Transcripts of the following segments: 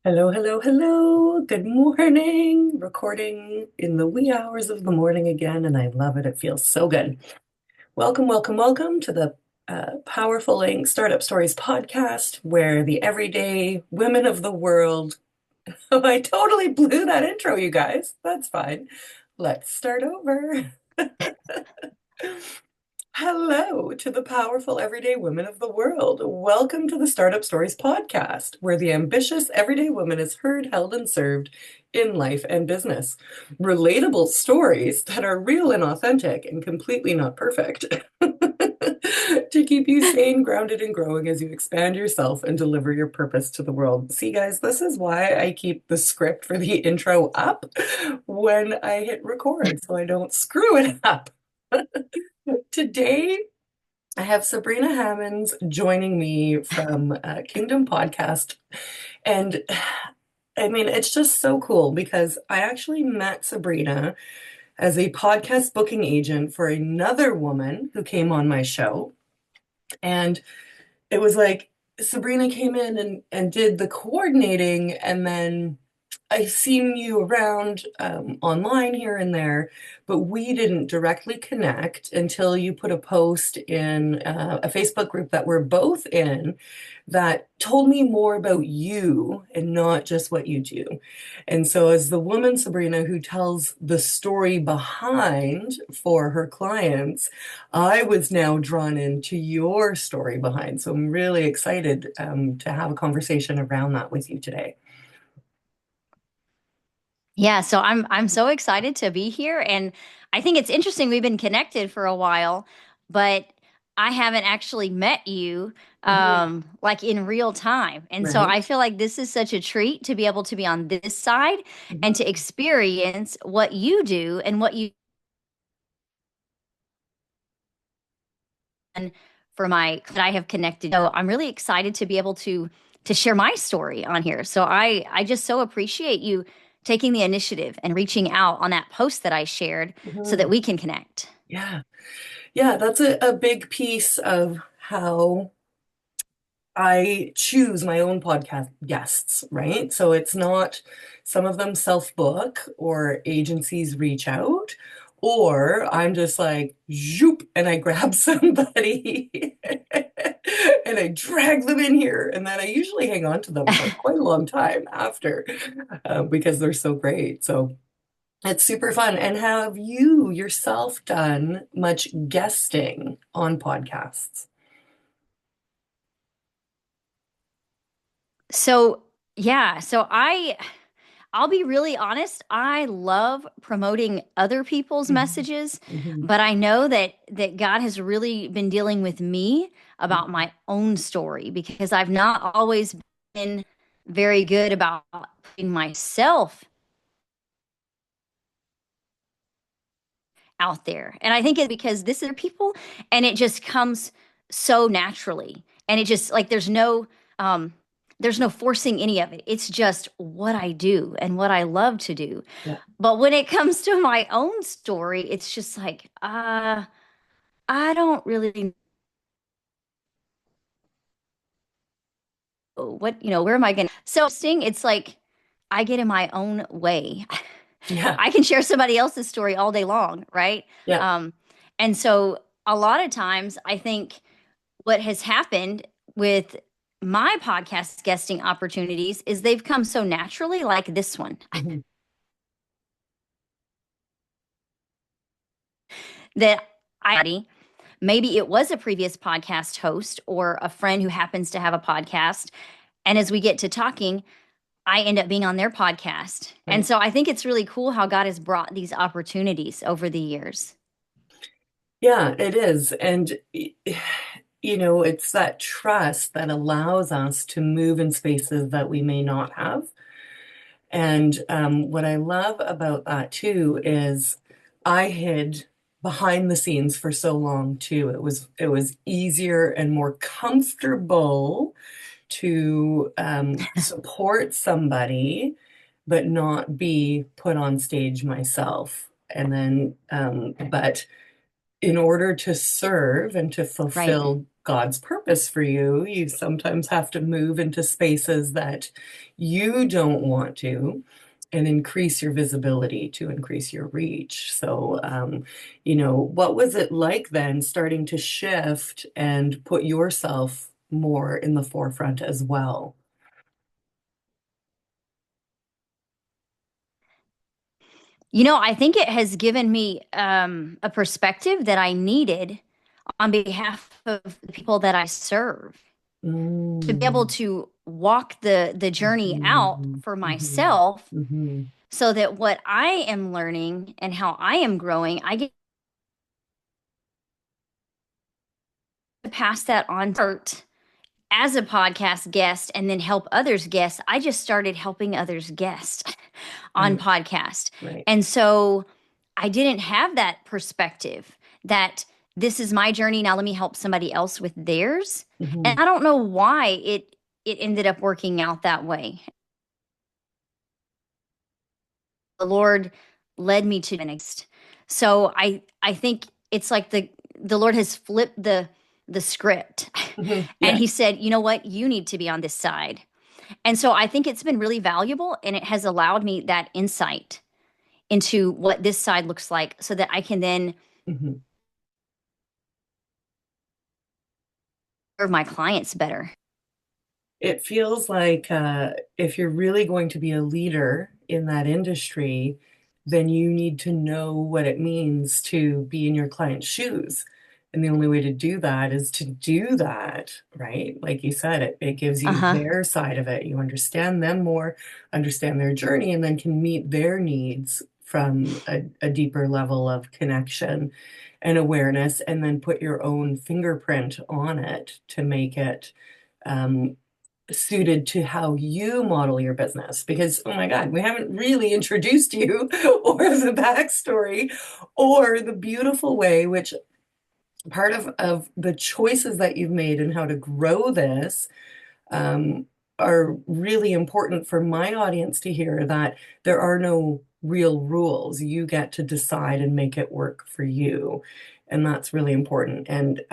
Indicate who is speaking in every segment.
Speaker 1: Hello, hello, hello. Good morning. Recording in the wee hours of the morning again, and I love it. It feels so good. Welcome, welcome, welcome to the Powerful Inc. Startup Stories podcast, where the everyday women of the world. Oh, I totally blew that intro, you guys. That's fine. Let's start over. Hello to the powerful everyday women of the world. Welcome to the Startup Stories podcast, where the ambitious everyday woman is heard, held, and served in life and business. Relatable stories that are real and authentic and completely not perfect to keep you sane, grounded, and growing as you expand yourself and deliver your purpose to the world. See, guys, this is why I keep the script for the intro up when I hit record so I don't screw it up. Today, I have Sabrina Hammonds joining me from Kingdom Podcast. And I mean, it's just so cool because I actually met Sabrina as a podcast booking agent for another woman who came on my show. And it was like Sabrina came in and did the coordinating, and then I've seen you around online here and there, but we didn't directly connect until you put a post in a Facebook group that we're both in that told me more about you and not just what you do. And so, as the woman, Sabrina, who tells the story behind for her clients, I was now drawn into your story behind. So, I'm really excited to have a conversation around that with you today.
Speaker 2: Yeah, so I'm so excited to be here, and I think it's interesting. We've been connected for a while, but I haven't actually met you
Speaker 1: Mhm.
Speaker 2: like in real time. And so
Speaker 1: Right?
Speaker 2: I feel like this is such a treat to be able to be on this side and to
Speaker 1: Mhm.
Speaker 2: experience what you do and what you done for my that I have connected. So I'm really excited to be able to share my story on here. So I just so appreciate you taking the initiative and reaching out on that post that I shared so that
Speaker 1: Mhm.
Speaker 2: we can connect.
Speaker 1: Yeah. Yeah, that's a big piece of how I choose my own podcast guests, right? So it's not some of them self-book or agencies reach out, or I'm just like, zoop, and I grab somebody and I drag them in here. And then I usually hang on to them for quite a long time after because they're so great. So it's super fun. And have you yourself done much guesting on podcasts?
Speaker 2: So yeah, I'll be really honest, I love promoting other people's
Speaker 1: Mhm.
Speaker 2: messages,
Speaker 1: Mhm.
Speaker 2: but I know that God has really been dealing with me about my own story because I've not always been very good about putting myself out there. And I think it's because this is people and it just comes so naturally. And it just like um there's no forcing any of it. It's just what I do and what I love to do.
Speaker 1: Yeah.
Speaker 2: But when it comes to my own story, it's just like I don't really know where am I going? So seeing it's like I get in my own way.
Speaker 1: Yeah.
Speaker 2: I can share somebody else's story all day long, right?
Speaker 1: Yeah.
Speaker 2: Um and so a lot of times I think what has happened with my podcast guesting opportunities is they've come so naturally, like this one,
Speaker 1: Mhm.
Speaker 2: that I maybe it was a previous podcast host or a friend who happens to have a podcast. And as we get to talking, I end up being on their podcast. And
Speaker 1: Right.
Speaker 2: so I think it's really cool how God has brought these opportunities over the years.
Speaker 1: Yeah, it is. And, it's that trust that allows us to move in spaces that we may not have. And what I love about that too is I hid behind the scenes for so long too. It was easier and more comfortable to support somebody, but not be put on stage myself. And then, but in order to serve and to
Speaker 2: Right.
Speaker 1: fulfill God's purpose for you, you sometimes have to move into spaces that you don't want to and increase your visibility to increase your reach. So, what was it like then starting to shift and put yourself more in the forefront as well?
Speaker 2: I think it has given me a perspective that I needed on behalf of the people that I serve, to be able
Speaker 1: Mm.
Speaker 2: to walk the journey out
Speaker 1: Mhm.
Speaker 2: for
Speaker 1: Mhm.
Speaker 2: myself,
Speaker 1: Mhm.
Speaker 2: so that what I am learning and how I am growing, I get to pass that on as a podcast guest and then help others guest. I just started helping others guest on
Speaker 1: Right,
Speaker 2: podcast.
Speaker 1: right.
Speaker 2: And so I didn't have that perspective that this is my journey. Now let me help somebody else with theirs. And
Speaker 1: Mhm.
Speaker 2: I don't know why it ended up working out that way. The Lord led me to the next. So I think it's like the Lord has flipped the script.
Speaker 1: Mhm.
Speaker 2: And
Speaker 1: Yeah.
Speaker 2: he said, you know what? You need to be on this side. And so I think it's been really valuable, and it has allowed me that insight into what this side looks like, so that I can then
Speaker 1: Mhm.
Speaker 2: serve my clients better.
Speaker 1: It feels like if you're really going to be a leader in that industry, then you need to know what it means to be in your client's shoes. And the only way to do that is to do that, right? Like you said, it gives you
Speaker 2: Uh-huh.
Speaker 1: their side of it. You understand them more, understand their journey, and then can meet their needs from a deeper level of connection and awareness, and then put your own fingerprint on it to make it um, suited to how you model your business. Because, oh my God, we haven't really introduced you or the backstory or the beautiful way, which part of the choices that you've made and how to grow this um, are really important for my audience to hear, that there are no real rules. You get to decide and make it work for you. And that's really important. And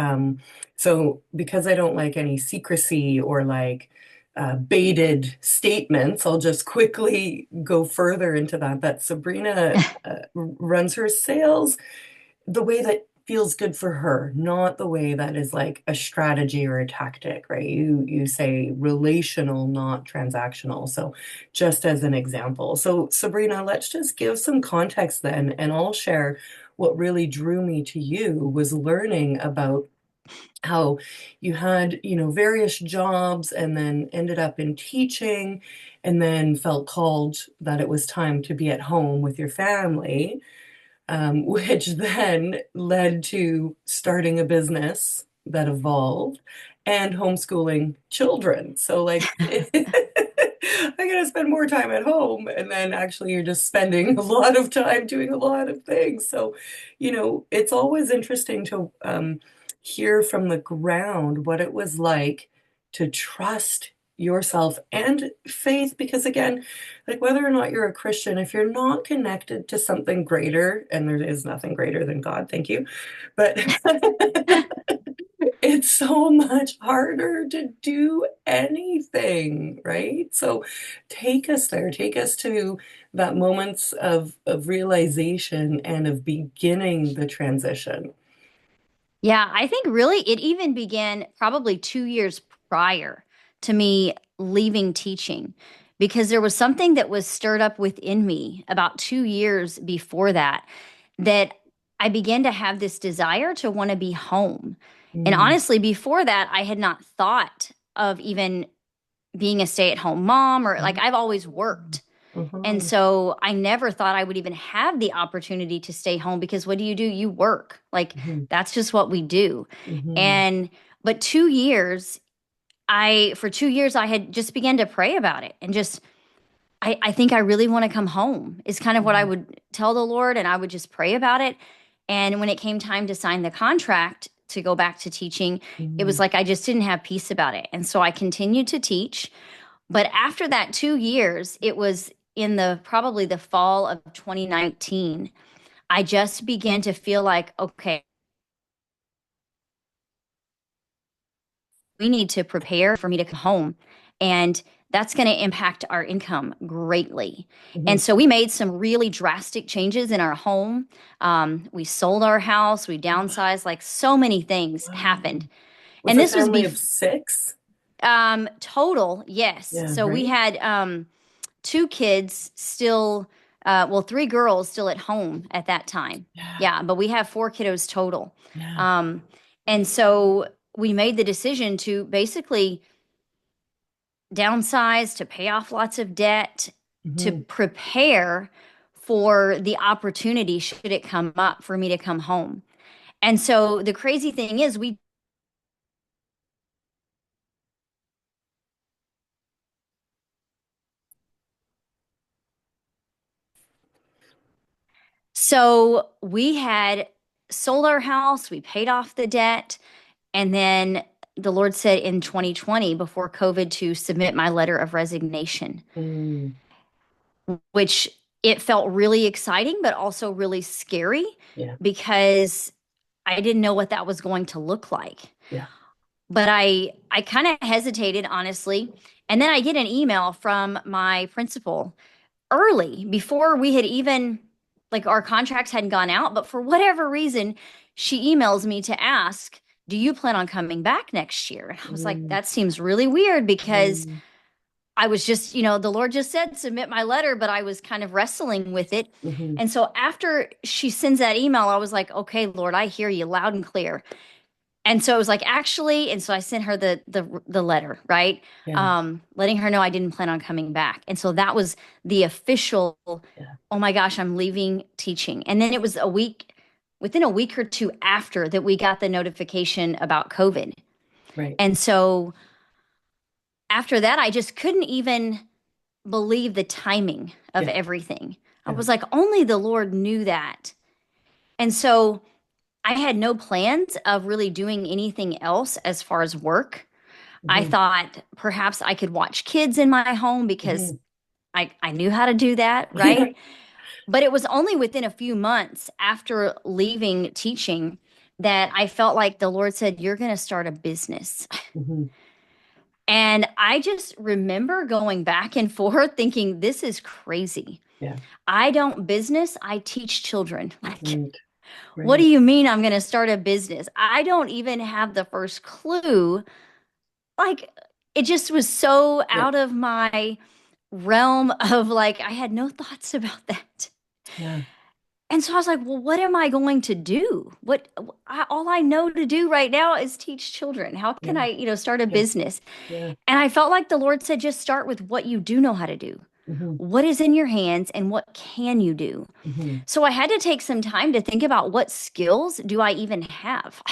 Speaker 1: so, because I don't like any secrecy or like baited statements, I'll just quickly go further into that Sabrina runs her sales the way that feels good for her, not the way that is like a strategy or a tactic, right? You say relational, not transactional. So just as an example. So Sabrina, let's just give some context then, and I'll share what really drew me to you was learning about how you had, various jobs and then ended up in teaching and then felt called that it was time to be at home with your family, which then led to starting a business that evolved and homeschooling children. So, like, I gotta spend more time at home, and then actually, you're just spending a lot of time doing a lot of things. So, it's always interesting to hear from the ground what it was like to trust yourself and faith, because again, like whether or not you're a Christian, if you're not connected to something greater, and there is nothing greater than God, thank you, but it's so much harder to do anything, right? So take us there, take us to that moments of realization and of beginning the transition.
Speaker 2: Yeah, I think really it even began probably 2 years prior to me leaving teaching, because there was something that was stirred up within me about 2 years before that, that I began to have this desire to want to be home. And
Speaker 1: Mm,
Speaker 2: honestly, before that, I had not thought of even being a stay-at-home mom, or like, I've always worked. And
Speaker 1: uh-huh,
Speaker 2: so I never thought I would even have the opportunity to stay home, because what do? You work. Like,
Speaker 1: mhm,
Speaker 2: that's just what we do.
Speaker 1: mhm,
Speaker 2: And but 2 years, for 2 years I had just began to pray about it, and just I think I really want to come home is kind of what I
Speaker 1: mhm,
Speaker 2: would tell the Lord, and I would just pray about it. And when it came time to sign the contract to go back to teaching, it was
Speaker 1: mhm,
Speaker 2: like I just didn't have peace about it. And so I continued to teach. But after that 2 years, it was in the probably the fall of 2019, I just began to feel like, okay, we need to prepare for me to come home. And that's going to impact our income greatly. And
Speaker 1: Hmm.
Speaker 2: so we made some really drastic changes in our home. We sold our house, we downsized, like so many things
Speaker 1: Wow.
Speaker 2: happened.
Speaker 1: With
Speaker 2: And
Speaker 1: a
Speaker 2: this was
Speaker 1: family of six?
Speaker 2: total, yes.
Speaker 1: Yeah,
Speaker 2: So we
Speaker 1: right?
Speaker 2: had two kids still, well, three girls still at home at that time.
Speaker 1: Yeah,
Speaker 2: Yeah, but we have four kiddos total.
Speaker 1: yeah.
Speaker 2: Um, and so we made the decision to basically downsize, to pay off lots of debt, to
Speaker 1: Hmm.
Speaker 2: prepare for the opportunity should it come up for me to come home. And so the crazy thing is, we had sold our house, we paid off the debt, and then the Lord said in 2020, before COVID, to submit my letter of resignation,
Speaker 1: Mm,
Speaker 2: which it felt really exciting, but also really scary
Speaker 1: yeah,
Speaker 2: because I didn't know what that was going to look like.
Speaker 1: yeah.
Speaker 2: But I kind of hesitated, honestly. And then I get an email from my principal early before we had even, like, our contracts hadn't gone out, but for whatever reason, she emails me to ask, do you plan on coming back next year? And I was like,
Speaker 1: Mm,
Speaker 2: that seems really weird because
Speaker 1: mm,
Speaker 2: I was just, the Lord just said submit my letter, but I was kind of wrestling with it.
Speaker 1: hmm.
Speaker 2: And so after she sends that email, I was like, okay, Lord, I hear you loud and clear. And so it was like, actually, and so I sent her the letter, right?
Speaker 1: Yeah,
Speaker 2: Letting her know I didn't plan on coming back. And so that was the official,
Speaker 1: yeah,
Speaker 2: oh my gosh, I'm leaving teaching. And then it was within a week or two after that we got the notification about COVID.
Speaker 1: right.
Speaker 2: And so after that, I just couldn't even believe the timing of
Speaker 1: Yeah,
Speaker 2: everything. I
Speaker 1: yeah.
Speaker 2: was like, only the Lord knew that. And so I had no plans of really doing anything else as far as work. I
Speaker 1: Hmm.
Speaker 2: thought perhaps I could watch kids in my home because
Speaker 1: Hmm.
Speaker 2: I knew how to do that, right? But it was only within a few months after leaving teaching that I felt like the Lord said, you're going to start a business.
Speaker 1: Hmm.
Speaker 2: And I just remember going back and forth thinking, this is crazy.
Speaker 1: Yeah,
Speaker 2: I don't business, I teach children. Like,
Speaker 1: right,
Speaker 2: what do
Speaker 1: right.
Speaker 2: you mean I'm going to start a business? I don't even have the first clue. Like, it just was so
Speaker 1: Yeah,
Speaker 2: out of my realm of, like, I had no thoughts about that.
Speaker 1: yeah,
Speaker 2: And so I was like, well, what am I going to do? All I know to do right now is teach children. How can
Speaker 1: yeah,
Speaker 2: I, start a
Speaker 1: yeah,
Speaker 2: business?
Speaker 1: yeah.
Speaker 2: And I felt like the Lord said, just start with what you do know how to do.
Speaker 1: Hmm.
Speaker 2: What is in your hands and what can you do?
Speaker 1: Hmm.
Speaker 2: So I had to take some time to think about what skills do I even have?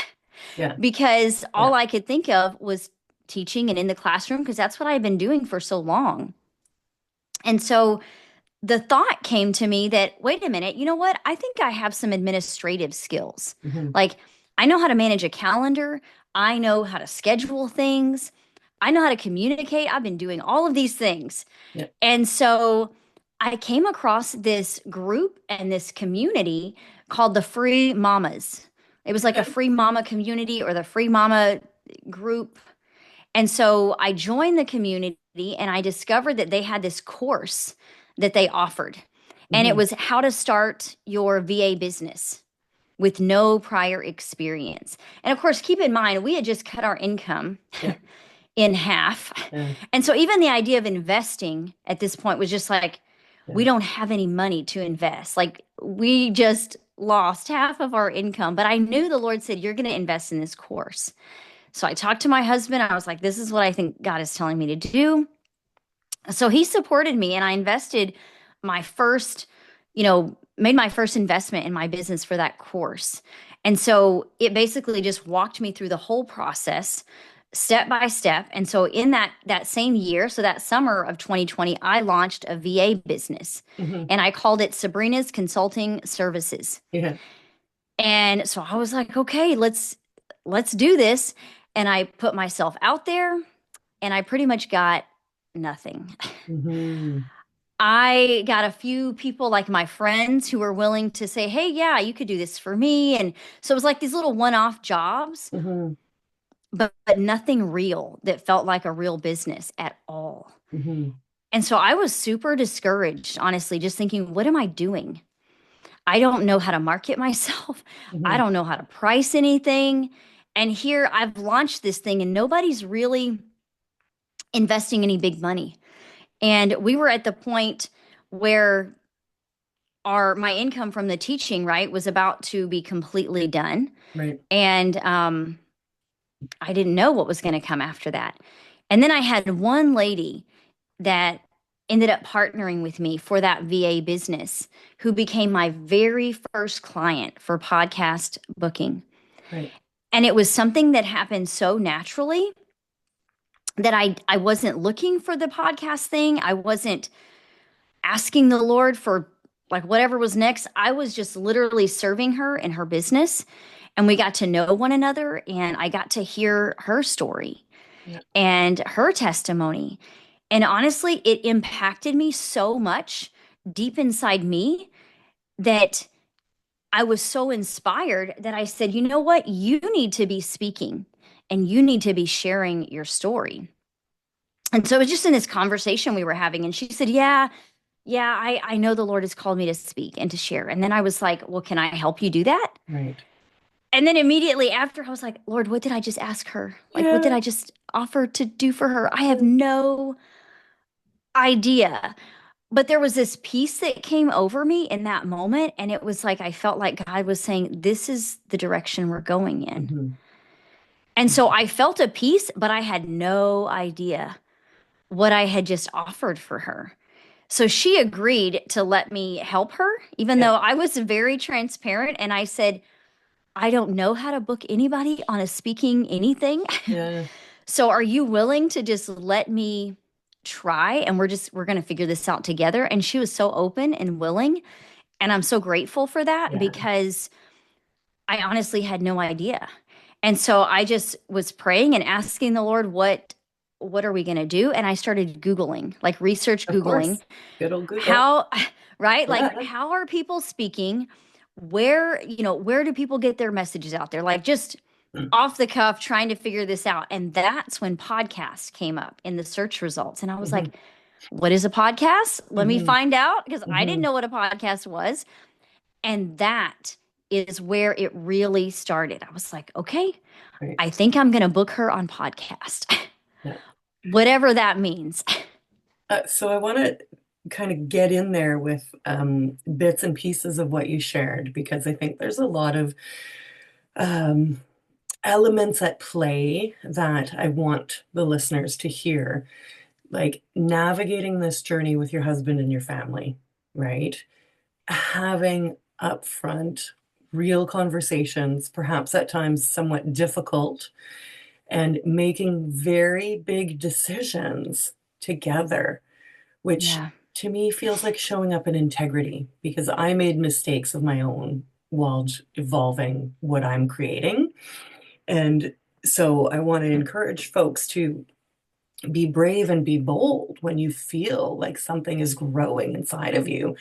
Speaker 1: Yeah,
Speaker 2: Because
Speaker 1: yeah.
Speaker 2: all I could think of was teaching and in the classroom because that's what I've been doing for so long. And so the thought came to me that, wait a minute, you know what? I think I have some administrative skills.
Speaker 1: Hmm.
Speaker 2: Like, I know how to manage a calendar, I know how to schedule things, I know how to communicate. I've been doing all of these things.
Speaker 1: Yeah.
Speaker 2: And so I came across this group and this community called the Free Mamas. It was like a
Speaker 1: Okay.
Speaker 2: free mama community or the free mama group. And so I joined the community and I discovered that they had this course that they offered. And it
Speaker 1: Hmm.
Speaker 2: was how to start your VA business with no prior experience. And of course, keep in mind, we had just cut our income
Speaker 1: Yeah,
Speaker 2: in half.
Speaker 1: yeah,
Speaker 2: And so even the idea of investing at this point was just like, we
Speaker 1: yeah.
Speaker 2: don't have any money to invest. Like, we just lost half of our income. But I knew the Lord said, you're going to invest in this course. So I talked to my husband. I was like, this is what I think God is telling me to do. So he supported me and I invested my first, made my first investment in my business for that course. And so it basically just walked me through the whole process step by step. And so in that same year, so that summer of 2020, I launched a VA business
Speaker 1: Hmm.
Speaker 2: and I called it Sabrina's Consulting Services.
Speaker 1: Yeah.
Speaker 2: And so I was like, okay, let's do this. And I put myself out there and I pretty much got nothing.
Speaker 1: Hmm.
Speaker 2: I got a few people like my friends who were willing to say, "Hey, yeah, you could do this for me." And so it was like these little one-off jobs,
Speaker 1: Hmm.
Speaker 2: but nothing real that felt like a real business at all.
Speaker 1: Hmm.
Speaker 2: And so I was super discouraged, honestly, just thinking, what am I doing? I don't know how to market myself. I
Speaker 1: Hmm.
Speaker 2: don't know how to price anything. And here I've launched this thing and nobody's really investing any big money. And we were at the point where our my income from the teaching, right, was about to be completely done.
Speaker 1: Right.
Speaker 2: And I didn't know what was going to come after that. And then I had one lady that ended up partnering with me for that VA business who became my very first client for podcast booking.
Speaker 1: Right.
Speaker 2: And it was something that happened so naturally that I wasn't looking for the podcast thing. I wasn't asking the Lord for like whatever was next. I was just literally serving her in her business. And we got to know one another, and I got to hear her story
Speaker 1: Yeah.
Speaker 2: and her testimony. And honestly, it impacted me so much deep inside me that I was so inspired that I said, you know what? You need to be speaking and you need to be sharing your story. And so it was just in this conversation we were having. And she said, I know the Lord has called me to speak and to share. And then I was like, well, can I help you do that?
Speaker 1: Right.
Speaker 2: And then immediately after, I was like, Lord, what did I just ask her? Like, what did
Speaker 1: Yeah.
Speaker 2: I just offer to do for her? I have no idea. But there was this peace that came over me in that moment. And it was like, I felt like God was saying, this is the direction we're going in.
Speaker 1: Hmm.
Speaker 2: And so I felt a peace, but I had no idea what I had just offered for her. So she agreed to let me help her, even
Speaker 1: Yeah.
Speaker 2: though I was very transparent. And I said, I don't know how to book anybody on a speaking anything.
Speaker 1: Yeah.
Speaker 2: So are you willing to just let me try? And we're going to figure this out together. And she was so open and willing. And I'm so grateful for that
Speaker 1: Yeah.
Speaker 2: because I honestly had no idea. And so I just was praying and asking the Lord, what are we going to do? And I started Googling, like research
Speaker 1: Of
Speaker 2: Googling
Speaker 1: course. Good old Google.
Speaker 2: how, right? Like
Speaker 1: Yeah.
Speaker 2: how are people speaking? Where do people get their messages out there? Like just off the cuff trying to figure this out. And that's when podcasts came up in the search results. And I was
Speaker 1: Hmm.
Speaker 2: like, what is a podcast? Let me
Speaker 1: Hmm.
Speaker 2: find out because I didn't
Speaker 1: Hmm.
Speaker 2: know what a podcast was. And that is where it really started. I was like, okay,
Speaker 1: Right.
Speaker 2: I think I'm going to book her on podcast,
Speaker 1: Yeah.
Speaker 2: whatever that means.
Speaker 1: So I want to kind of get in there with bits and pieces of what you shared because I think there's a lot of um, elements at play that I want the listeners to hear, like navigating this journey with your husband and your family, right? Having upfront, real conversations, perhaps at times somewhat difficult, and making very big decisions together, which
Speaker 2: Yeah.
Speaker 1: to me feels like showing up in integrity because I made mistakes of my own while evolving what I'm creating. And so I want to encourage folks to be brave and be bold when you feel like something is growing inside of you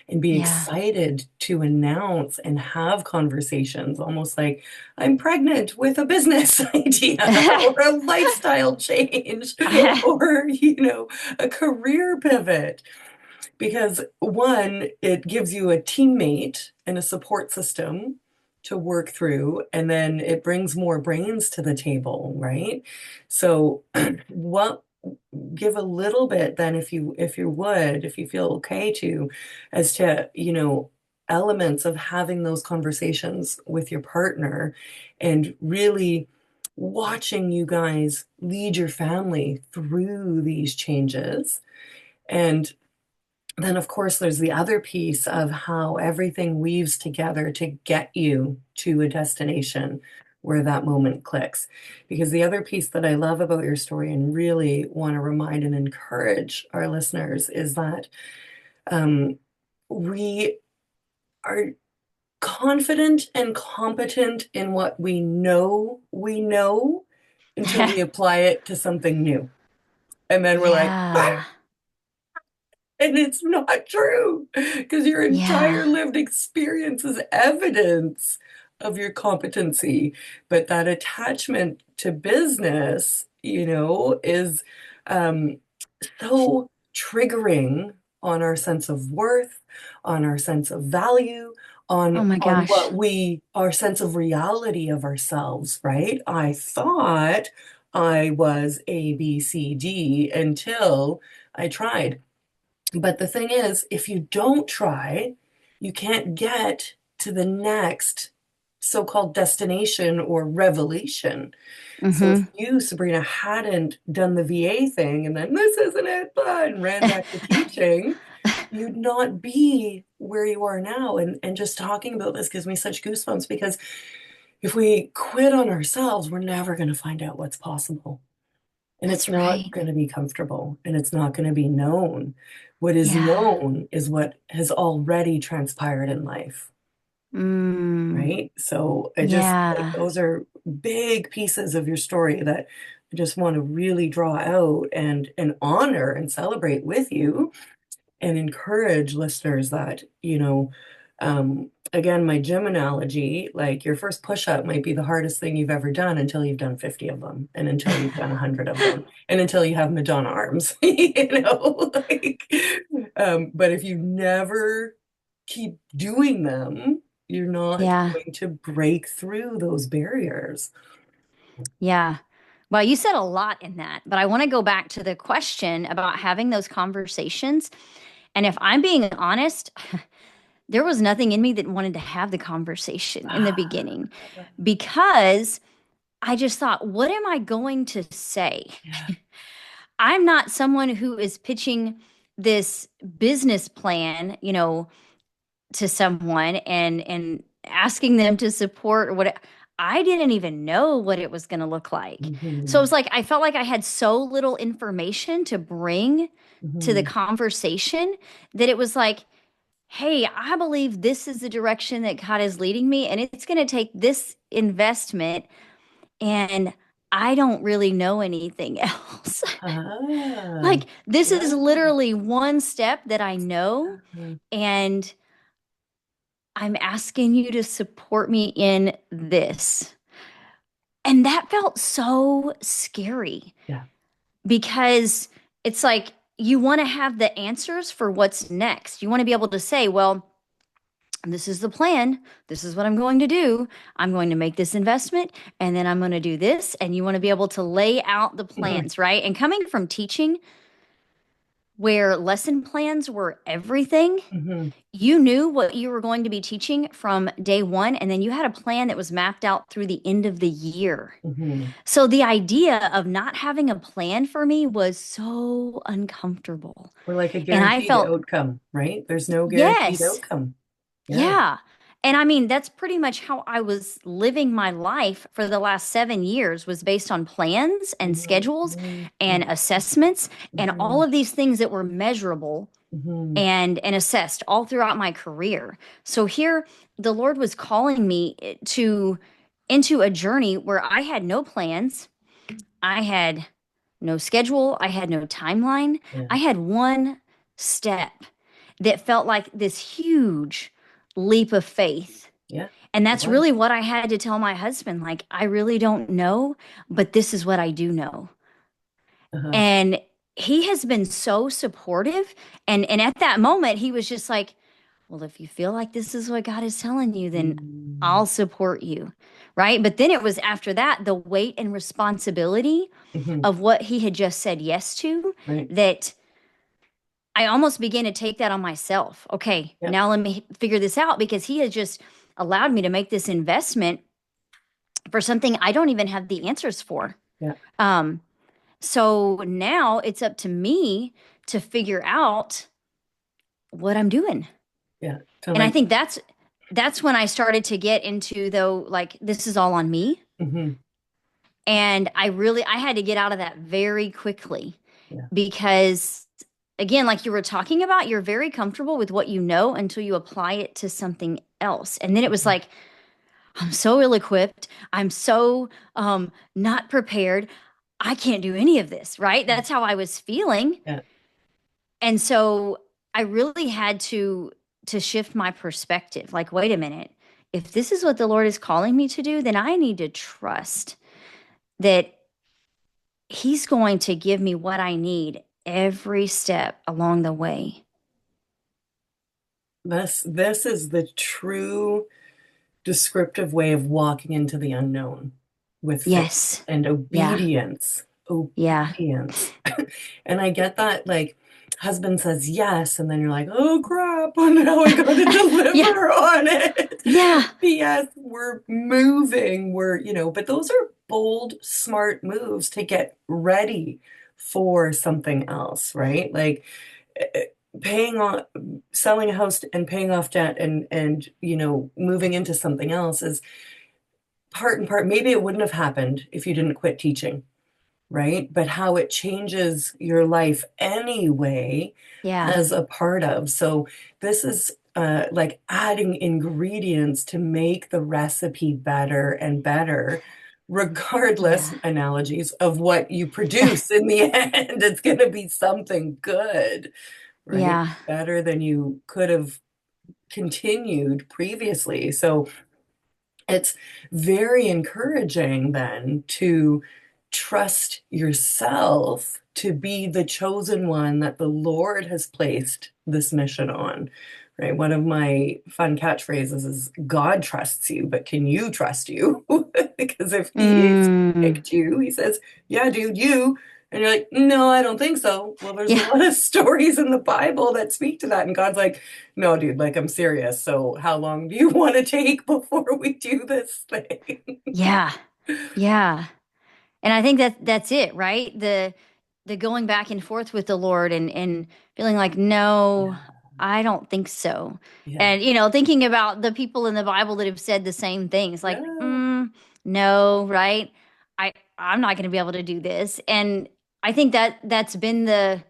Speaker 1: and be
Speaker 2: Yeah.
Speaker 1: excited to announce and have conversations, almost like I'm pregnant with a business idea or a lifestyle change or, a career pivot. Because one, it gives you a teammate and a support system to work through, and then it brings more brains to the table, right? So, what give a little bit then if you feel okay to, as to, elements of having those conversations with your partner and really watching you guys lead your family through these changes. And then, of course, there's the other piece of how everything weaves together to get you to a destination where that moment clicks. Because the other piece that I love about your story and really want to remind and encourage our listeners is that um, we are confident and competent in what we know until we apply it to something new. And then we're like,
Speaker 2: Yeah.
Speaker 1: and it's not true because your
Speaker 2: Yeah.
Speaker 1: entire lived experience is evidence of your competency, but that attachment to business, is um, so triggering on our sense of worth, on our sense of value,
Speaker 2: Oh
Speaker 1: on
Speaker 2: my
Speaker 1: on
Speaker 2: gosh.
Speaker 1: our sense of reality of ourselves, right? I thought I was A, B, C, D until I tried. But the thing is, if you don't try, you can't get to the next so-called destination or revelation. So if
Speaker 2: Mm-hmm.
Speaker 1: you, Sabrina, hadn't done the VA thing and then this isn't it, but and ran back to teaching, you'd not be where you are now. And just talking about this gives me such goosebumps because if we quit on ourselves, we're never going to find out what's possible. And it's
Speaker 2: That's
Speaker 1: not
Speaker 2: right.
Speaker 1: going to be comfortable and it's not going to be known. What is
Speaker 2: Yeah.
Speaker 1: known is what has already transpired in life,
Speaker 2: Mm.
Speaker 1: right? So I just like
Speaker 2: Yeah.
Speaker 1: those are big pieces of your story that I just want to really draw out and honor and celebrate with you and encourage listeners that, again, my gym analogy, like your first push-up might be the hardest thing you've ever done until you've done 50 of them and until you've done 100 of them and until you have Madonna arms, but if you never keep doing them, you're not
Speaker 2: Yeah.
Speaker 1: going to break through those barriers.
Speaker 2: Yeah. Well, you said a lot in that, but I want to go back to the question about having those conversations. And if I'm being honest, there was nothing in me that wanted to have the conversation in the beginning because I just thought, what am I going to say?
Speaker 1: Yeah.
Speaker 2: I'm not someone who is pitching this business plan, to someone and asking them to support what I didn't even know what it was going to look like. So it
Speaker 1: Mhm.
Speaker 2: was like I felt like I had so little information to bring to the
Speaker 1: Mhm.
Speaker 2: conversation that it was like, hey, I believe this is the direction that God is leading me, and it's going to take this investment, and I don't really know anything else.
Speaker 1: Ah,
Speaker 2: Like, this is
Speaker 1: yeah.
Speaker 2: literally one step that I know, and I'm asking you to support me in this. And that felt so scary
Speaker 1: Yeah.
Speaker 2: because it's like you want to have the answers for what's next. You want to be able to say, well, this is the plan. This is what I'm going to do. I'm going to make this investment and then I'm going to do this. And you want to be able to lay out the
Speaker 1: Mhm.
Speaker 2: plans, right? And coming from teaching where lesson plans were everything,
Speaker 1: Mhm.
Speaker 2: you knew what you were going to be teaching from day one, and then you had a plan that was mapped out through the end of the year.
Speaker 1: Mhm.
Speaker 2: So the idea of not having a plan for me was so uncomfortable.
Speaker 1: Or like a
Speaker 2: And I
Speaker 1: guaranteed
Speaker 2: felt,
Speaker 1: outcome, right? There's no guaranteed
Speaker 2: yes,
Speaker 1: outcome. Yeah.
Speaker 2: yeah. And I mean, that's pretty much how I was living my life for the last 7 years was based on plans and
Speaker 1: Mhm.
Speaker 2: schedules
Speaker 1: Mhm.
Speaker 2: and assessments and all
Speaker 1: Mhm.
Speaker 2: of these things that were measurable
Speaker 1: Mhm.
Speaker 2: and assessed all throughout my career. So here the Lord was calling me to into a journey where I had no plans, I had no schedule, I had no timeline.
Speaker 1: Yeah.
Speaker 2: I had one step that felt like this huge leap of faith.
Speaker 1: Yeah.
Speaker 2: And
Speaker 1: It
Speaker 2: that's
Speaker 1: was.
Speaker 2: really what I had to tell my husband. Like, I really don't know, but this is what I do know.
Speaker 1: Uh-huh.
Speaker 2: And he has been so supportive. And at that moment, he was just like, well, if you feel like this is what God is telling you, then
Speaker 1: Mm.
Speaker 2: I'll support you. Right. But then it was after that, the weight and responsibility
Speaker 1: Mhm.
Speaker 2: of what he had just said yes to,
Speaker 1: Right.
Speaker 2: that I almost began to take that on myself. Okay,
Speaker 1: Yeah.
Speaker 2: now let me figure this out because he has just allowed me to make this investment for something I don't even have the answers for.
Speaker 1: Yeah.
Speaker 2: Um, so now it's up to me to figure out what I'm doing.
Speaker 1: Yeah. To
Speaker 2: And I
Speaker 1: like,
Speaker 2: think that's when I started to get into though, like this is all on me.
Speaker 1: mhm.
Speaker 2: And I had to get out of that very quickly
Speaker 1: Yeah.
Speaker 2: because again, like you were talking about, you're very comfortable with what you know until you apply it to something else. And then it was
Speaker 1: Mhm.
Speaker 2: like, I'm so ill-equipped. I'm so not prepared. I can't do any of this, right? That's how I was feeling.
Speaker 1: Yeah.
Speaker 2: And so I really had to shift my perspective. Like, wait a minute. if this is what the Lord is calling me to do, then I need to trust that He's going to give me what I need every step along the way.
Speaker 1: This is the true descriptive way of walking into the unknown with faith
Speaker 2: Yes.
Speaker 1: and
Speaker 2: Yeah.
Speaker 1: obedience.
Speaker 2: Yeah.
Speaker 1: Obedience. And I get that, like, husband says yes, and then you're like, oh crap, now I gotta
Speaker 2: Yeah.
Speaker 1: deliver on it.
Speaker 2: Yeah.
Speaker 1: Yes, we're moving, but those are bold, smart moves to get ready for something else, right? Like, eh, paying off, selling a house and paying off debt and moving into something else is part and part. Maybe it wouldn't have happened if you didn't quit teaching, right? But how it changes your life anyway
Speaker 2: Yeah.
Speaker 1: as a part of. So this is like adding ingredients to make the recipe better and better, regardless,
Speaker 2: Yeah.
Speaker 1: analogies, of what you produce in the end. It's going to be something good, right?
Speaker 2: Yeah.
Speaker 1: Better than you could have continued previously. So it's very encouraging then to trust yourself to be the chosen one that the Lord has placed this mission on, right? One of my fun catchphrases is God trusts you, but can you trust you? Because if he's
Speaker 2: Mm.
Speaker 1: picked you, he says, yeah, dude, you. And you're like, no, I don't think so. Well, there's a
Speaker 2: Yeah.
Speaker 1: lot of stories in the Bible that speak to that. And God's like, no, dude, like I'm serious. So how long do you want to take before we do this thing?
Speaker 2: Yeah. Yeah. And I think that that's it, right? The going back and forth with the Lord and feeling like, no,
Speaker 1: Yeah,
Speaker 2: I don't think so.
Speaker 1: yeah,
Speaker 2: And thinking about the people in the Bible that have said the same things, like,
Speaker 1: yeah,
Speaker 2: no, right? I'm not going to be able to do this. And I think that that's been the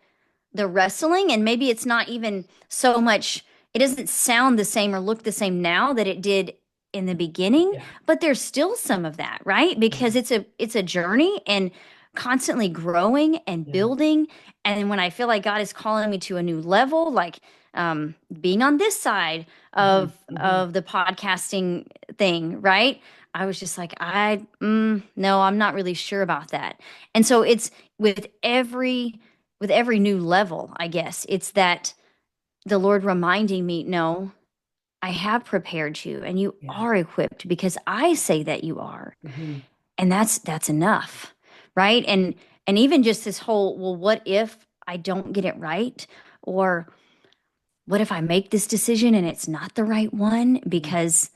Speaker 2: wrestling, and maybe it's not even so much, it doesn't sound the same or look the same now that it did in the beginning,
Speaker 1: yeah,
Speaker 2: but there's still some of that, right? Because
Speaker 1: yeah,
Speaker 2: it's a journey and constantly growing and
Speaker 1: yeah.
Speaker 2: building. And when I feel like God is calling me to a new level, like being on this side
Speaker 1: Hmm, hmm.
Speaker 2: of the podcasting thing, right? I was just like, no, I'm not really sure about that. And so it's with every new level, I guess, it's that the Lord reminding me, no, I have prepared you and you
Speaker 1: Yeah.
Speaker 2: are equipped because I say that you are.
Speaker 1: Hmm.
Speaker 2: And that's enough. Right? And even just this whole, well, what if I don't get it right? Or what if I make this decision and it's not the right one?
Speaker 1: Yeah.
Speaker 2: Because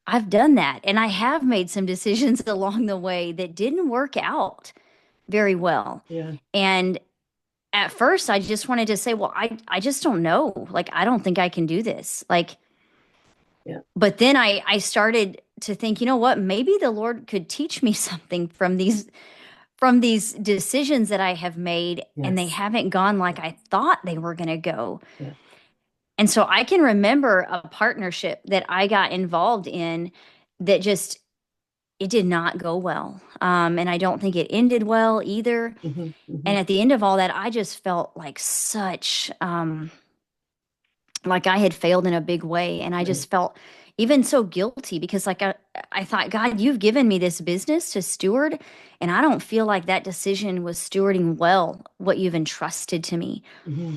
Speaker 2: I've done that and I have made some decisions along the way that didn't work out very well.
Speaker 1: Yeah.
Speaker 2: And at first I just wanted to say, well, I just don't know. Like, I don't think I can do this. Like,
Speaker 1: Yeah.
Speaker 2: but then I started to think, you know what? Maybe the Lord could teach me something from these decisions that I have made and they
Speaker 1: Yes.
Speaker 2: haven't gone like I thought they were going to go.
Speaker 1: Yeah.
Speaker 2: And so I can remember a partnership that I got involved in that just it did not go well. And I don't think it ended well either.
Speaker 1: Hmm, hmm.
Speaker 2: And at the end of all that, I just felt like like I had failed in a big way. And I
Speaker 1: Right.
Speaker 2: just felt even so guilty because like I thought, God, you've given me this business to steward. And I don't feel like that decision was stewarding well what you've entrusted to me.
Speaker 1: Hmm.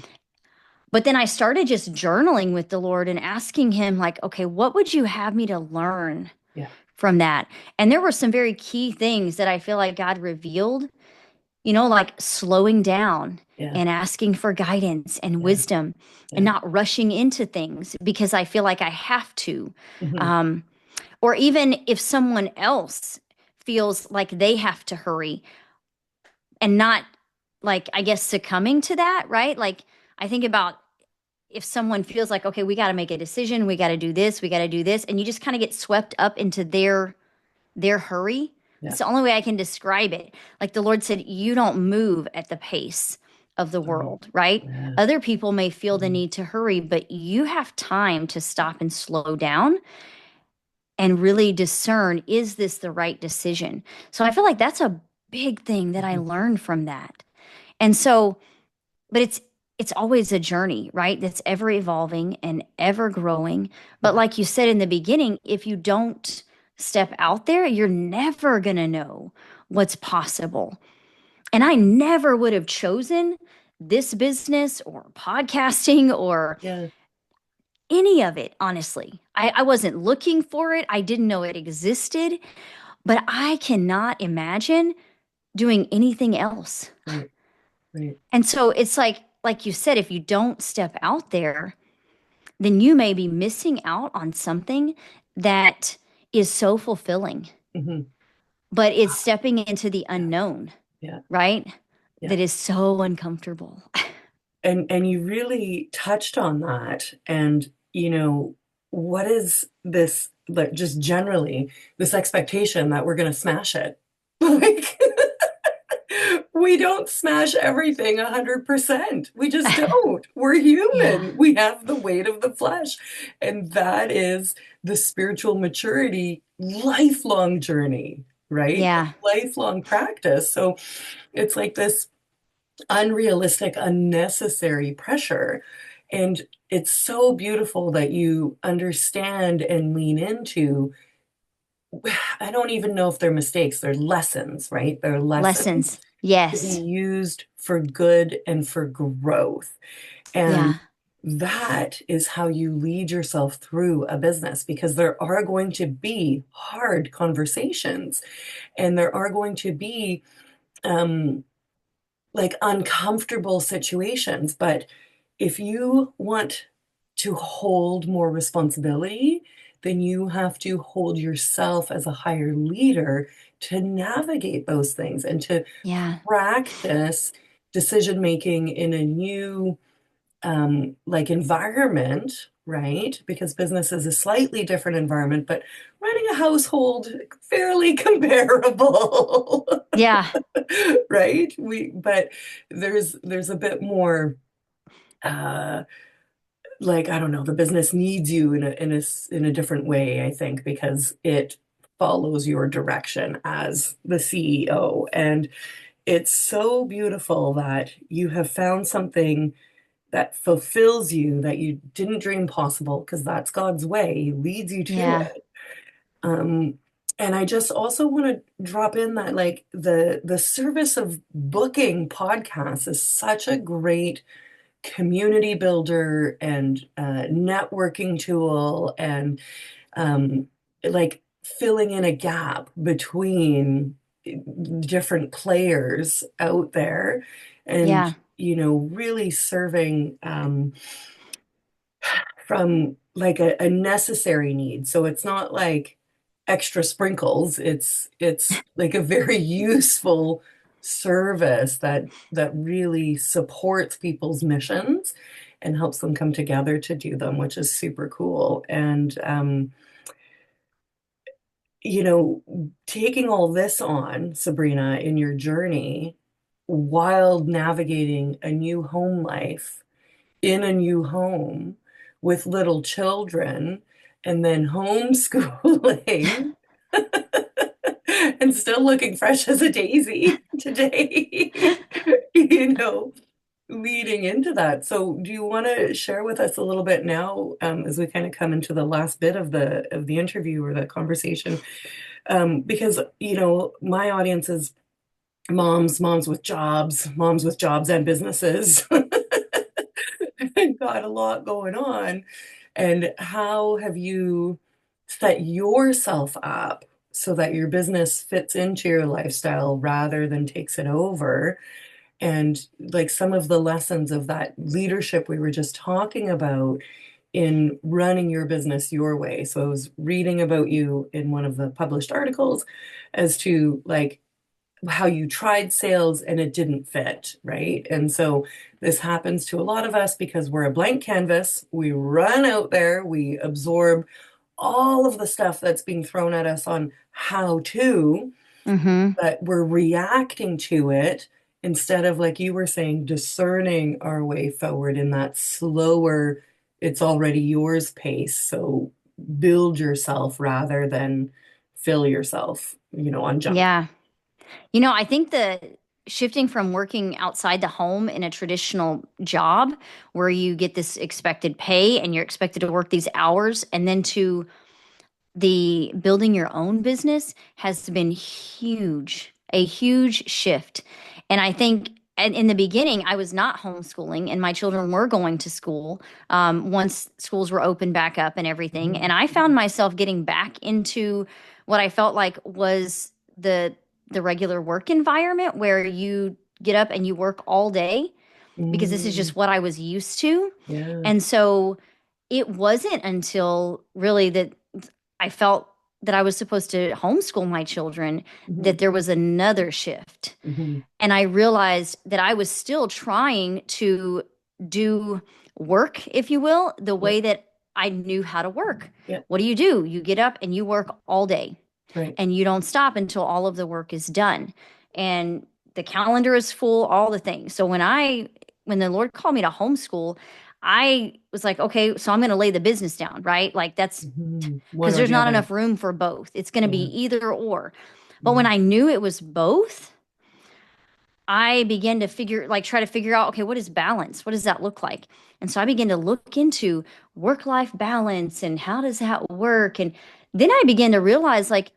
Speaker 2: But then I started just journaling with the Lord and asking him, like, okay, what would you have me to learn
Speaker 1: Yeah.
Speaker 2: from that? And there were some very key things that I feel like God revealed, like slowing down
Speaker 1: Yeah.
Speaker 2: and asking for guidance and
Speaker 1: Yeah.
Speaker 2: wisdom and
Speaker 1: Yeah.
Speaker 2: not rushing into things because I feel like I have to.
Speaker 1: Hmm.
Speaker 2: Um, or even if someone else feels like they have to hurry and not, like, I guess, succumbing to that, right? Like, I think about if someone feels like, okay, we got to make a decision, we got to do this, we got to do this, and you just kind of get swept up into their hurry.
Speaker 1: Yeah.
Speaker 2: It's the only way I can describe it. Like the Lord said, you don't move at the pace of the
Speaker 1: Right.
Speaker 2: world, right?
Speaker 1: Yeah.
Speaker 2: Other people may feel the
Speaker 1: Hmm.
Speaker 2: need to hurry, but you have time to stop and slow down and really discern, is this the right decision? So I feel like that's a big thing that I
Speaker 1: Hmm.
Speaker 2: learned from that. And so, but it's always a journey, right? That's ever evolving and ever growing. But
Speaker 1: Yeah.
Speaker 2: like you said in the beginning, if you don't step out there, you're never going to know what's possible. And I never would have chosen this business or podcasting or
Speaker 1: Yeah.
Speaker 2: any of it, honestly. I wasn't looking for it. I didn't know it existed, but I cannot imagine doing anything else.
Speaker 1: Right. Right.
Speaker 2: And so it's like you said, if you don't step out there, then you may be missing out on something that is so fulfilling.
Speaker 1: Hmm.
Speaker 2: But it's stepping into the
Speaker 1: Yeah.
Speaker 2: unknown,
Speaker 1: Yeah.
Speaker 2: right?
Speaker 1: Yeah.
Speaker 2: That is so uncomfortable.
Speaker 1: And you really touched on that. And, what is this, like, just generally, this expectation that we're going to smash it? Like, we don't smash everything 100%. We just don't. We're
Speaker 2: Yeah.
Speaker 1: human. We have the weight of the flesh. And that is the spiritual maturity lifelong journey, right?
Speaker 2: Yeah.
Speaker 1: Lifelong practice. So it's like this unrealistic, unnecessary pressure. And it's so beautiful that you understand and lean into. I don't even know if they're mistakes, they're lessons, right? They're lessons
Speaker 2: Lessons.
Speaker 1: to be
Speaker 2: Yes.
Speaker 1: used for good and for growth. And
Speaker 2: Yeah.
Speaker 1: that is how you lead yourself through a business because there are going to be hard conversations and there are going to be um, like uncomfortable situations. But if you want to hold more responsibility, then you have to hold yourself as a higher leader to navigate those things and to
Speaker 2: Yeah.
Speaker 1: practice decision making in a new like environment, right? Because business is a slightly different environment, but running a household fairly comparable.
Speaker 2: Yeah.
Speaker 1: Right? But there's a bit more uh like I don't know, the business needs you in a different way, I think, because it follows your direction as the CEO. And it's so beautiful that you have found something that fulfills you that you didn't dream possible, because that's God's way. He leads you to
Speaker 2: Yeah.
Speaker 1: it. Um, and I just also want to drop in that like the service of booking podcasts is such a great community builder and networking tool and um, like filling in a gap between different players out there and
Speaker 2: Yeah.
Speaker 1: really serving from like a necessary need. So it's not like extra sprinkles. It's like a very useful service that really supports people's missions and helps them come together to do them, which is super cool. And you know, taking all this on, Sabrina, in your journey while navigating a new home life in a new home with little children and then homeschooling and still looking fresh as a daisy today, leading into that. So do you want to share with us a little bit now, as we kind of come into the last bit of the interview or the conversation? Because, my audience is moms with jobs and businesses. Got a lot going on. And how have you set yourself up so that your business fits into your lifestyle rather than takes it over? And like some of the lessons of that leadership we were just talking about in running your business your way. So I was reading about you in one of the published articles as to like how you tried sales and it didn't fit, right? And so this happens to a lot of us because we're a blank canvas. We run out there, we absorb all of the stuff that's being thrown at us on how to,
Speaker 2: Mm-hmm.
Speaker 1: but we're reacting to it instead of, like you were saying, discerning our way forward in that slower, it's already yours pace. So build yourself rather than fill yourself, on junk.
Speaker 2: Yeah. I think shifting from working outside the home in a traditional job where you get this expected pay and you're expected to work these hours, and then to the building your own business has been huge, a huge shift. And I think in the beginning, I was not homeschooling and my children were going to school once schools were open back up and everything.
Speaker 1: Mhm.
Speaker 2: And I found myself getting back into what I felt like was the regular work environment where you get up and you work all day because this is
Speaker 1: Mm,
Speaker 2: just what I was used to.
Speaker 1: yeah.
Speaker 2: And so it wasn't until really that I felt that I was supposed to homeschool my children
Speaker 1: Mhm.
Speaker 2: that there was another shift.
Speaker 1: Mhm.
Speaker 2: And I realized that I was still trying to do work, if you will, the
Speaker 1: Yeah.
Speaker 2: way that I knew how to work.
Speaker 1: Yeah.
Speaker 2: What do? You get up and you work all day
Speaker 1: Right.
Speaker 2: and you don't stop until all of the work is done. And the calendar is full, all the things. So when the Lord called me to homeschool, I was like, okay, so I'm going to lay the business down, right? Like that's
Speaker 1: One
Speaker 2: because
Speaker 1: or
Speaker 2: there's
Speaker 1: the
Speaker 2: not
Speaker 1: other.
Speaker 2: enough room for both. It's going to be
Speaker 1: Yeah.
Speaker 2: either or. But when
Speaker 1: Mhm.
Speaker 2: I knew it was both, I began to try to figure out, okay, what is balance? What does that look like? And so I began to look into work-life balance and how does that work? And then I began to realize, like,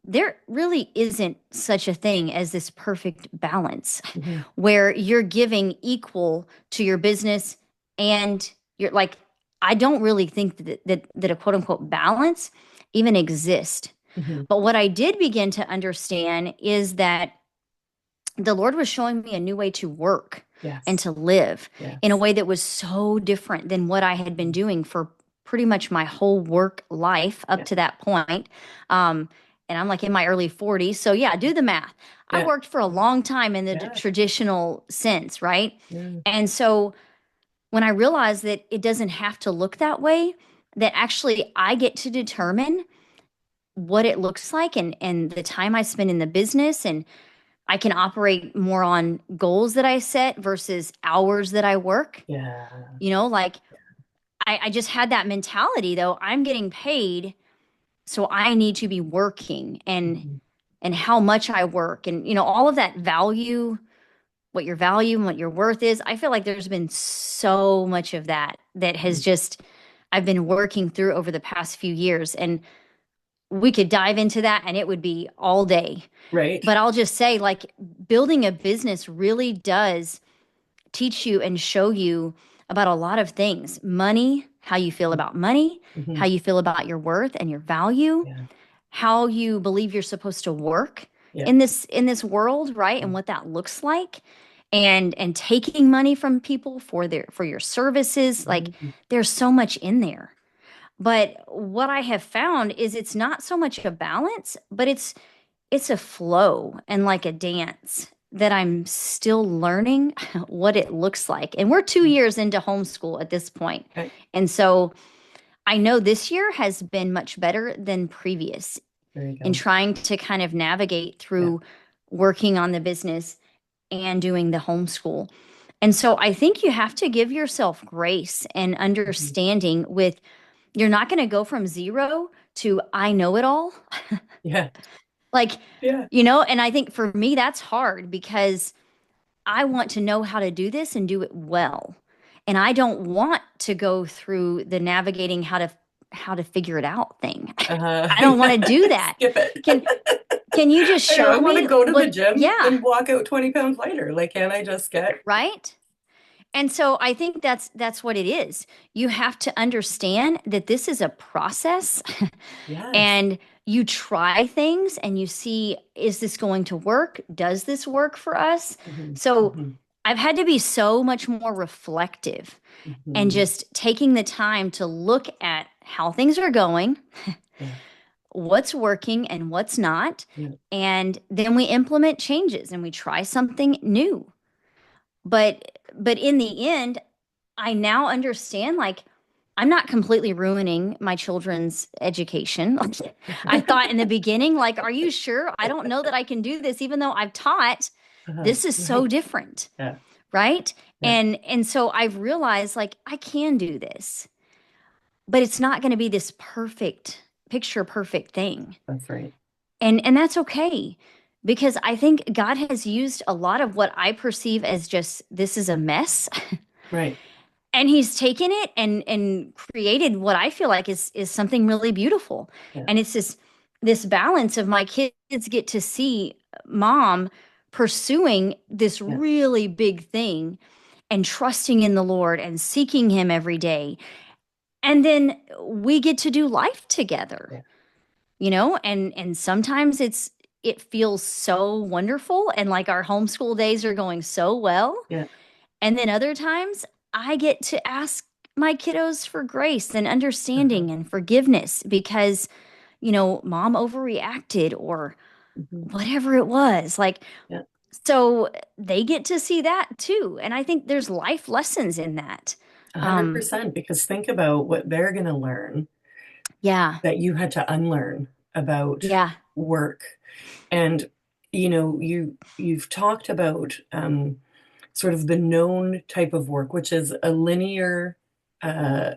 Speaker 2: there really isn't such a thing as this perfect balance
Speaker 1: Mhm.
Speaker 2: where you're giving equal to your business and you're like, I don't really think that a quote unquote balance even exists.
Speaker 1: Mhm.
Speaker 2: But what I did begin to understand is that the Lord was showing me a new way to work and
Speaker 1: Yes.
Speaker 2: to live in a
Speaker 1: Yes.
Speaker 2: way that was so different than what I had been
Speaker 1: Mhm.
Speaker 2: doing for pretty much my whole work life up
Speaker 1: Yeah.
Speaker 2: to that point. Um, and I'm like in my early 40s. So, yeah, do the math. I
Speaker 1: Yeah.
Speaker 2: worked for a long time in the
Speaker 1: Yeah.
Speaker 2: traditional sense, right?
Speaker 1: Yeah.
Speaker 2: And so when I realized that it doesn't have to look that way, that actually I get to determine what it looks like and the time I spend in the business, and I can operate more on goals that I set versus hours that I work.
Speaker 1: Yeah.
Speaker 2: Like I just had that mentality though. I'm getting paid, so I need to be working
Speaker 1: Mhm.
Speaker 2: and how much I work and all of that what your value and what your worth is. I feel like there's been so much of that has
Speaker 1: Mhm.
Speaker 2: just I've been working through over the past few years, and we could dive into that and it would be all day.
Speaker 1: Right.
Speaker 2: But I'll just say, like, building a business really does teach you and show you about a lot of things: money, how you feel about money, how
Speaker 1: Mhm.
Speaker 2: you feel about your worth and your value,
Speaker 1: Yeah.
Speaker 2: how you believe you're supposed to work
Speaker 1: Yeah.
Speaker 2: in this world, right? And what that looks like. And taking money from people for your services. Like,
Speaker 1: Mhm.
Speaker 2: there's so much in there. But what I have found is it's not so much a balance, but it's a flow and like a dance that I'm still learning what it looks like. And we're 2 years into homeschool at this point.
Speaker 1: Okay.
Speaker 2: And so I know this year has been much better than previous
Speaker 1: There you
Speaker 2: in
Speaker 1: go.
Speaker 2: trying to kind of navigate
Speaker 1: Yeah.
Speaker 2: through working on the business and doing the homeschool. And so I think you have to give yourself grace and
Speaker 1: Mhm.
Speaker 2: understanding with you're not going to go from zero to I know it all.
Speaker 1: Yeah.
Speaker 2: Like,
Speaker 1: Yeah.
Speaker 2: and I think for me, that's hard because I want to know how to do this and do it well. And I don't want to go through the navigating how to figure it out thing. I don't want to do that.
Speaker 1: Skip it.
Speaker 2: Can you just
Speaker 1: I
Speaker 2: show
Speaker 1: don't want
Speaker 2: me
Speaker 1: to go to the
Speaker 2: what?
Speaker 1: gym
Speaker 2: Yeah,
Speaker 1: and walk out 20 pounds lighter. Like, can I just get?
Speaker 2: right? And so I think that's what it is. You have to understand that this is a process
Speaker 1: Yes.
Speaker 2: and you try things and you see, is this going to work? Does this work for us?
Speaker 1: Mhm.
Speaker 2: So
Speaker 1: Mhm.
Speaker 2: I've had to be so much more reflective and
Speaker 1: Mhm.
Speaker 2: just taking the time to look at how things are going,
Speaker 1: Yeah.
Speaker 2: what's working and what's not.
Speaker 1: Yeah.
Speaker 2: And then we implement changes and we try something new. But in the end, I now understand, like, I'm not completely ruining my children's education. I thought in the beginning, like, are you sure? I don't know that I can do this, even though I've taught. This is so
Speaker 1: Right.
Speaker 2: different,
Speaker 1: Yeah.
Speaker 2: right?
Speaker 1: Yeah.
Speaker 2: And so I've realized, like, I can do this, but it's not going to be this perfect picture perfect thing.
Speaker 1: That's right.
Speaker 2: And that's okay because I think God has used a lot of what I perceive as just this is a mess.
Speaker 1: Right.
Speaker 2: And he's taken it and created what I feel like is something really beautiful.
Speaker 1: Yeah.
Speaker 2: And it's this balance of my kids get to see mom pursuing this
Speaker 1: Yeah.
Speaker 2: really big thing and trusting in the Lord and seeking him every day. And then we get to do life together,
Speaker 1: Yeah.
Speaker 2: and sometimes it feels so wonderful and like our homeschool days are going so well.
Speaker 1: Yeah.
Speaker 2: And then other times I get to ask my kiddos for grace and
Speaker 1: Uh-huh.
Speaker 2: understanding and forgiveness because, mom overreacted or
Speaker 1: Hmm.
Speaker 2: whatever it was. Like,
Speaker 1: Yeah.
Speaker 2: so they get to see that too. And I think there's life lessons in that.
Speaker 1: A hundred
Speaker 2: Um,
Speaker 1: percent. Because think about what they're going to learn
Speaker 2: yeah,
Speaker 1: that you had to unlearn about
Speaker 2: yeah,
Speaker 1: work. And you've talked about sort of the known type of work, which is a linear uh,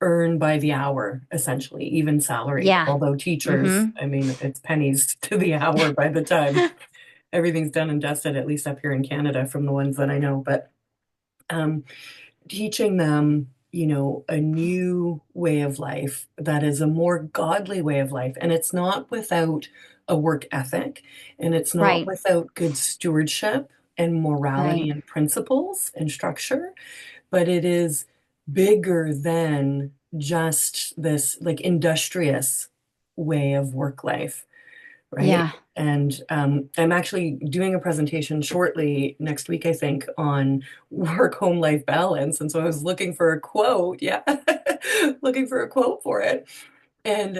Speaker 1: earn by the hour, essentially, even salaried.
Speaker 2: yeah.
Speaker 1: Although teachers,
Speaker 2: Mm-hmm.
Speaker 1: I mean, it's pennies to the hour by the time everything's done and dusted, at least up here in Canada, from the ones that I know. But um, teaching them, a new way of life that is a more godly way of life. And it's not without a work ethic, and it's not
Speaker 2: Right,
Speaker 1: without good stewardship and
Speaker 2: right.
Speaker 1: morality and principles and structure, but it is bigger than just this like industrious way of work life, right?
Speaker 2: Yeah.
Speaker 1: And I'm actually doing a presentation shortly next week, I think, on work-home life balance. And so I was looking for a quote, yeah, looking for a quote for it. And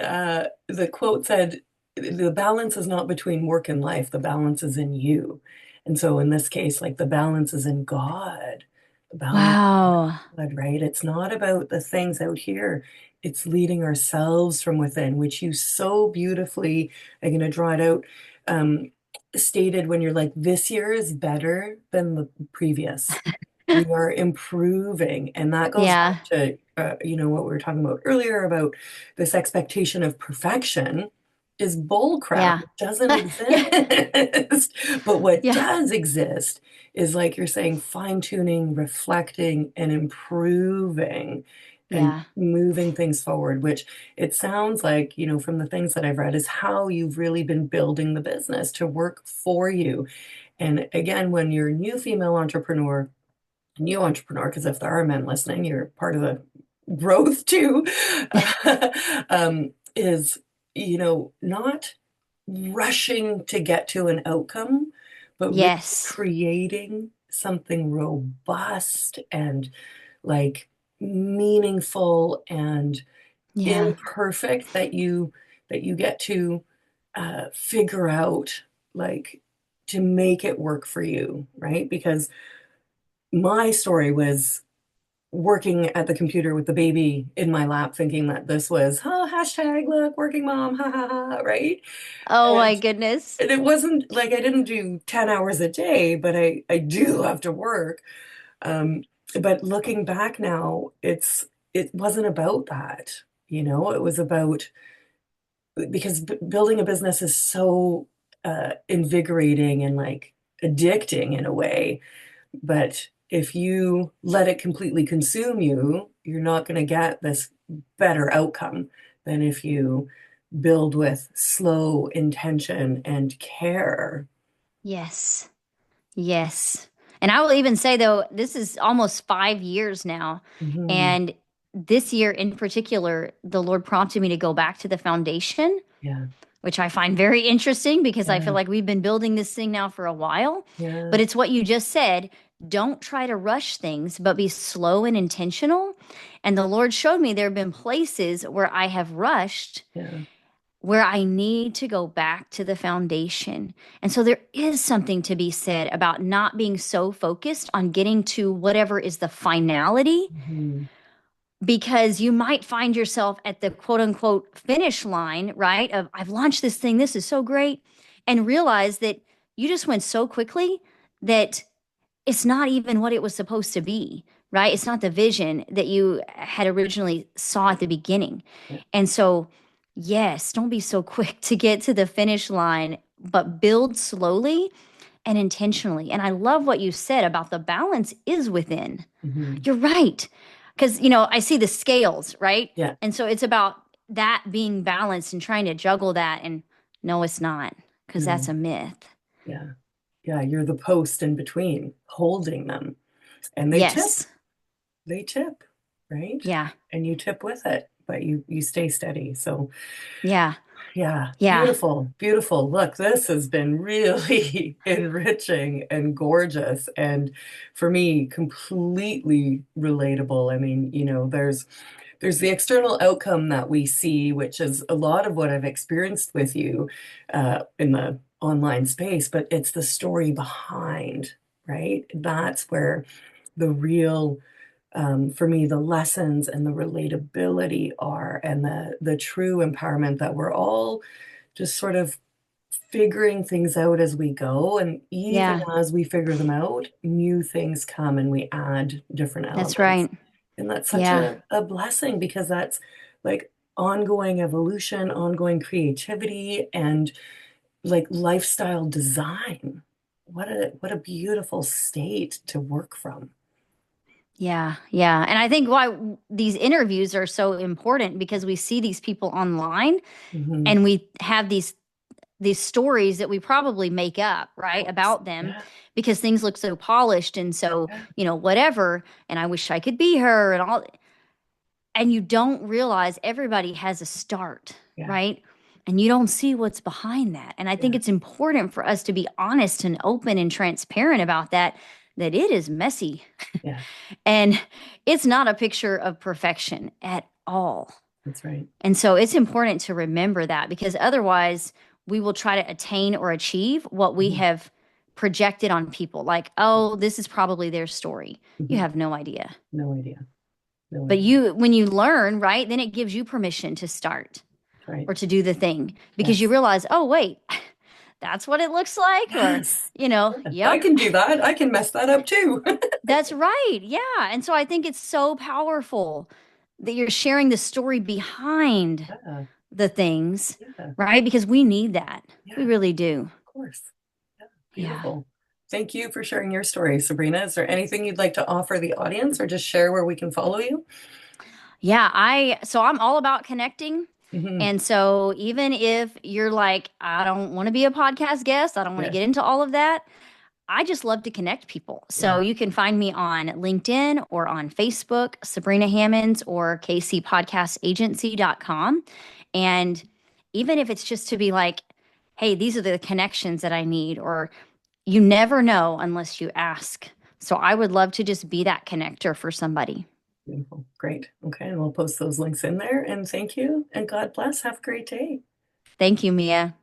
Speaker 1: the quote said, the balance is not between work and life, the balance is in you. And so in this case, like the balance is in God, the balance is in
Speaker 2: Wow.
Speaker 1: God, right? It's not about the things out here. It's leading ourselves from within, which you so beautifully, I'm going to draw it out, um, stated when you're like, this year is better than the previous. We are improving. And that goes
Speaker 2: Yeah.
Speaker 1: back to, what we were talking about earlier about this expectation of perfection is bull crap.
Speaker 2: Yeah.
Speaker 1: It doesn't
Speaker 2: Yeah.
Speaker 1: exist. But what
Speaker 2: Yeah.
Speaker 1: does exist is, like you're saying, fine tuning, reflecting, and improving and
Speaker 2: Yeah.
Speaker 1: moving things forward, which it sounds like, from the things that I've read, is how you've really been building the business to work for you. And again, when you're a new entrepreneur, because if there are men listening, you're part of the growth too, is, not rushing to get to an outcome, but really
Speaker 2: Yes.
Speaker 1: creating something robust and like meaningful and
Speaker 2: Yeah.
Speaker 1: imperfect that you get to figure out, like, to make it work for you, right? Because my story was working at the computer with the baby in my lap, thinking that this was, oh, hashtag look, working mom, ha ha ha, right?
Speaker 2: Oh
Speaker 1: And,
Speaker 2: my goodness.
Speaker 1: and it wasn't like I didn't do 10 hours a day, but I do have to work. Um, but looking back now, it wasn't about that, it was about, because building a business is so invigorating and like addicting in a way. But if you let it completely consume you, you're not going to get this better outcome than if you build with slow intention and care.
Speaker 2: Yes. Yes. And I will even say, though, this is almost 5 years now.
Speaker 1: Hmm.
Speaker 2: And this year in particular, the Lord prompted me to go back to the foundation,
Speaker 1: Yeah,
Speaker 2: which I find very interesting because I feel
Speaker 1: yeah,
Speaker 2: like we've been building this thing now for a while.
Speaker 1: yeah,
Speaker 2: But it's what you just said. Don't try to rush things, but be slow and intentional. And the Lord showed me there have been places where I have rushed
Speaker 1: yeah.
Speaker 2: where I need to go back to the foundation. And so there is something to be said about not being so focused on getting to whatever is the finality,
Speaker 1: Hmm.
Speaker 2: because you might find yourself at the quote unquote finish line, right? Of I've launched this thing, this is so great, and realize that you just went so quickly that it's not even what it was supposed to be, right? It's not the vision that you had originally saw at the beginning.
Speaker 1: Yeah,
Speaker 2: And so, yes, don't be so quick to get to the finish line. but build slowly and intentionally. And I love what you said about the balance is within.
Speaker 1: Hmm.
Speaker 2: You're right. Because, I see the scales, right?
Speaker 1: Yeah.
Speaker 2: And so it's about that being balanced and trying to juggle that. And no, it's not, because that's
Speaker 1: No.
Speaker 2: a myth.
Speaker 1: Yeah. Yeah. You're the post in between, holding them, and they tip.
Speaker 2: Yes.
Speaker 1: They tip, right?
Speaker 2: Yeah.
Speaker 1: And you tip with it, but you stay steady. So
Speaker 2: Yeah.
Speaker 1: yeah,
Speaker 2: Yeah.
Speaker 1: beautiful, beautiful. Look, this has been really enriching and gorgeous, and for me, completely relatable. I mean, there's the external outcome that we see, which is a lot of what I've experienced with you in the online space, but it's the story behind, right? That's where the real for me, the lessons and the relatability are, and the true empowerment that we're all just sort of figuring things out as we go. And even
Speaker 2: Yeah.
Speaker 1: as we figure them out, new things come and we add different
Speaker 2: That's
Speaker 1: elements.
Speaker 2: right.
Speaker 1: And that's such
Speaker 2: Yeah.
Speaker 1: a blessing because that's like ongoing evolution, ongoing creativity, and like lifestyle design. What a beautiful state to work from.
Speaker 2: Yeah, yeah. And I think why these interviews are so important because we see these people online
Speaker 1: Hmm.
Speaker 2: and we have these stories that we probably make up,
Speaker 1: Of
Speaker 2: right,
Speaker 1: course.
Speaker 2: about them
Speaker 1: Yeah.
Speaker 2: because things look so polished and so,
Speaker 1: Yeah.
Speaker 2: whatever, and I wish I could be her and all, and you don't realize everybody has a start,
Speaker 1: Yeah.
Speaker 2: right? And you don't see what's behind that. And I think
Speaker 1: Yeah.
Speaker 2: it's important for us to be honest and open and transparent about that it is messy.
Speaker 1: Yeah.
Speaker 2: And it's not a picture of perfection at all.
Speaker 1: That's right.
Speaker 2: And so it's important to remember that because otherwise we will try to attain or achieve what we
Speaker 1: Hmm.
Speaker 2: have projected on people. Like, oh, this is probably their story. You
Speaker 1: Hmm.
Speaker 2: have no idea.
Speaker 1: No idea. No
Speaker 2: But
Speaker 1: idea.
Speaker 2: when you learn, right, then it gives you permission to start
Speaker 1: That's right.
Speaker 2: or to do the thing because you
Speaker 1: Yes.
Speaker 2: realize, oh, wait, that's what it looks like. Or,
Speaker 1: Yes. Yeah. I
Speaker 2: yep,
Speaker 1: can do that. I can mess that up too.
Speaker 2: that's right. Yeah. And so I think it's so powerful that you're sharing the story behind
Speaker 1: Yeah.
Speaker 2: the things,
Speaker 1: Yeah.
Speaker 2: right? Because we need that. We
Speaker 1: Yeah.
Speaker 2: really do.
Speaker 1: Of course. Yeah.
Speaker 2: Yeah.
Speaker 1: Beautiful. Thank you for sharing your story, Sabrina. Is there anything you'd like to offer the audience or just share where we can follow you?
Speaker 2: Yeah, so I'm all about connecting.
Speaker 1: Hmm.
Speaker 2: And so even if you're like, I don't want to be a podcast guest, I don't want to
Speaker 1: Yeah.
Speaker 2: get into all of that, I just love to connect people. So
Speaker 1: Yeah.
Speaker 2: you can find me on LinkedIn or on Facebook, Sabrina Hammonds or kcpodcastagency.com. And even if it's just to be like, hey, these are the connections that I need, or you never know unless you ask. So I would love to just be that connector for somebody.
Speaker 1: Beautiful. Great. Okay. And we'll post those links in there. And thank you. And God bless. Have a great day.
Speaker 2: Thank you, Mia.